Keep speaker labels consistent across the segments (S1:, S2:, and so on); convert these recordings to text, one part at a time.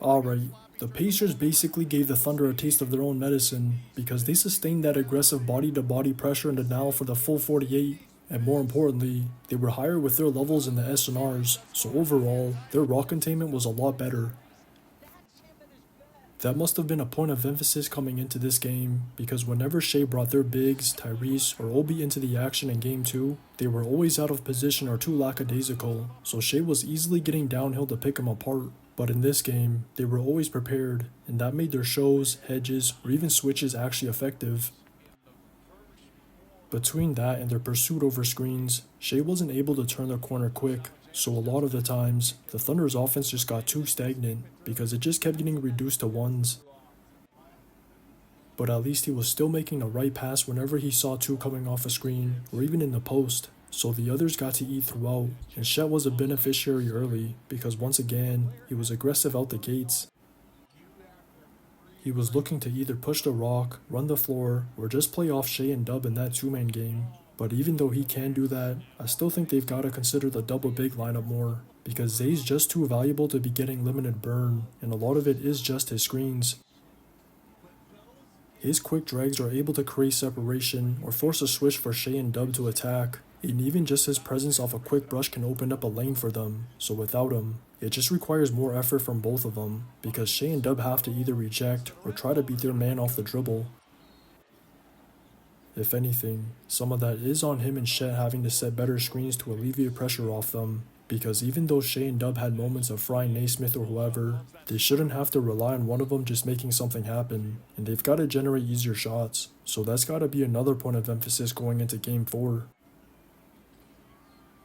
S1: Alright, the Pacers basically gave the Thunder a taste of their own medicine because they sustained that aggressive body-to-body pressure in denial for the full 48, and more importantly, they were higher with their levels in the SNRs, so overall, their raw containment was a lot better. That must have been a point of emphasis coming into this game, because whenever Shea brought their bigs, Tyrese, or Obi into the action in Game 2, they were always out of position or too lackadaisical, so Shea was easily getting downhill to pick them apart. But in this game, they were always prepared, and that made their shows, hedges, or even switches actually effective. Between that and their pursuit over screens, Shea wasn't able to turn the corner quick, so a lot of the times, the Thunder's offense just got too stagnant because it just kept getting reduced to ones. But at least he was still making the right pass whenever he saw two coming off a screen, or even in the post, so the others got to eat throughout, and Chet was a beneficiary early because once again, he was aggressive out the gates. He was looking to either push the rock, run the floor, or just play off Shea and Dub in that two-man game. But even though he can do that, I still think they've got to consider the double big lineup more, because Zay's just too valuable to be getting limited burn, and a lot of it is just his screens. His quick drags are able to create separation or force a switch for Shea and Dub to attack, and even just his presence off a quick brush can open up a lane for them, so without him, it just requires more effort from both of them, because Shea and Dub have to either reject or try to beat their man off the dribble. If anything, some of that is on him and Chet having to set better screens to alleviate pressure off them, because even though Shea and Dub had moments of frying Naismith or whoever, they shouldn't have to rely on one of them just making something happen, and they've got to generate easier shots, so that's got to be another point of emphasis going into Game 4.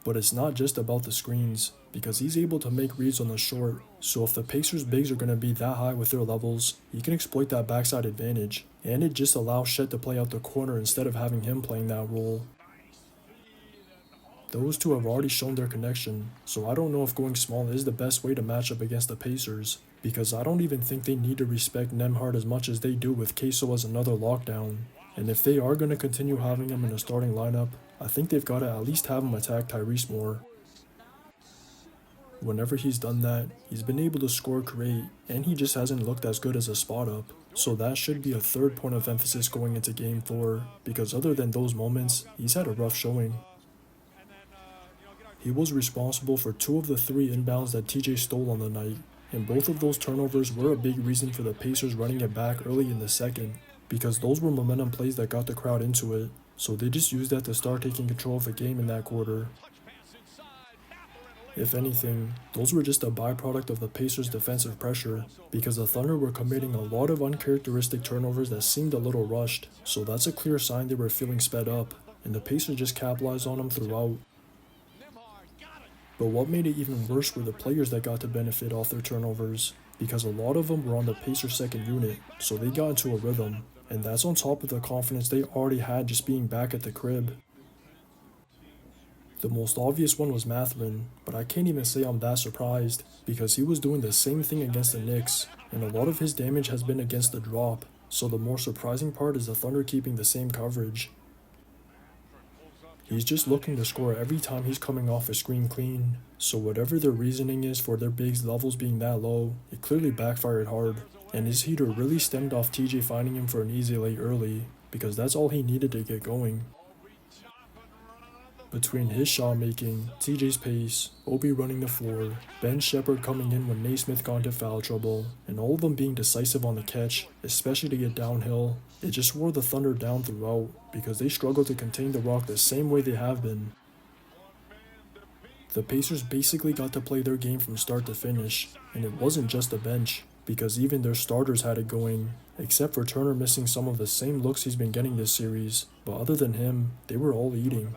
S1: But it's not just about the screens, because he's able to make reads on the short, so if the Pacers bigs are going to be that high with their levels, he can exploit that backside advantage, and it just allows Chet to play out the corner instead of having him playing that role. Those two have already shown their connection, so I don't know if going small is the best way to match up against the Pacers, because I don't even think they need to respect Nembhard as much as they do with Queso as another lockdown. And if they are going to continue having him in a starting lineup, I think they've got to at least have him attack Tyrese more. Whenever he's done that, he's been able to score create, and he just hasn't looked as good as a spot up. So that should be a third point of emphasis going into Game 4, because other than those moments, he's had a rough showing. He was responsible for 2 of the 3 inbounds that TJ stole on the night, and both of those turnovers were a big reason for the Pacers running it back early in the second, because those were momentum plays that got the crowd into it, so they just used that to start taking control of the game in that quarter. If anything, those were just a byproduct of the Pacers' defensive pressure, because the Thunder were committing a lot of uncharacteristic turnovers that seemed a little rushed, so that's a clear sign they were feeling sped up, and the Pacers just capitalized on them throughout. But what made it even worse were the players that got to benefit off their turnovers, because a lot of them were on the Pacers' second unit, so they got into a rhythm, and that's on top of the confidence they already had just being back at the crib. The most obvious one was Mathurin, but I can't even say I'm that surprised, because he was doing the same thing against the Knicks, and a lot of his damage has been against the drop, so the more surprising part is the Thunder keeping the same coverage. He's just looking to score every time he's coming off a screen clean, so whatever their reasoning is for their bigs levels being that low, it clearly backfired hard, and his heater really stemmed off TJ finding him for an easy lay early, because that's all he needed to get going. Between his shot making, TJ's pace, Obi running the floor, Ben Shepherd coming in when Naismith got into foul trouble, and all of them being decisive on the catch, especially to get downhill, it just wore the Thunder down throughout, because they struggled to contain the rock the same way they have been. The Pacers basically got to play their game from start to finish, and it wasn't just the bench, because even their starters had it going, except for Turner missing some of the same looks he's been getting this series, but other than him, they were all eating.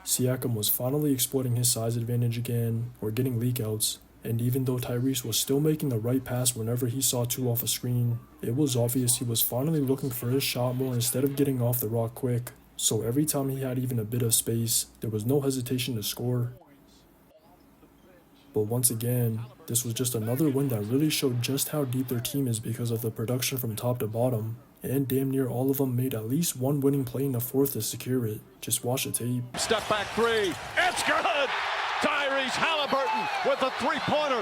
S1: Siakam was finally exploiting his size advantage again, or getting leakouts, and even though Tyrese was still making the right pass whenever he saw 2 off a screen, it was obvious he was finally looking for his shot more instead of getting off the rock quick, so every time he had even a bit of space, there was no hesitation to score. But once again, this was just another win that really showed just how deep their team is because of the production from top to bottom, and damn near all of them made at least one winning play in the fourth to secure it. Just watch the tape.
S2: Step back 3, it's good! Tyrese Halliburton with a 3-pointer.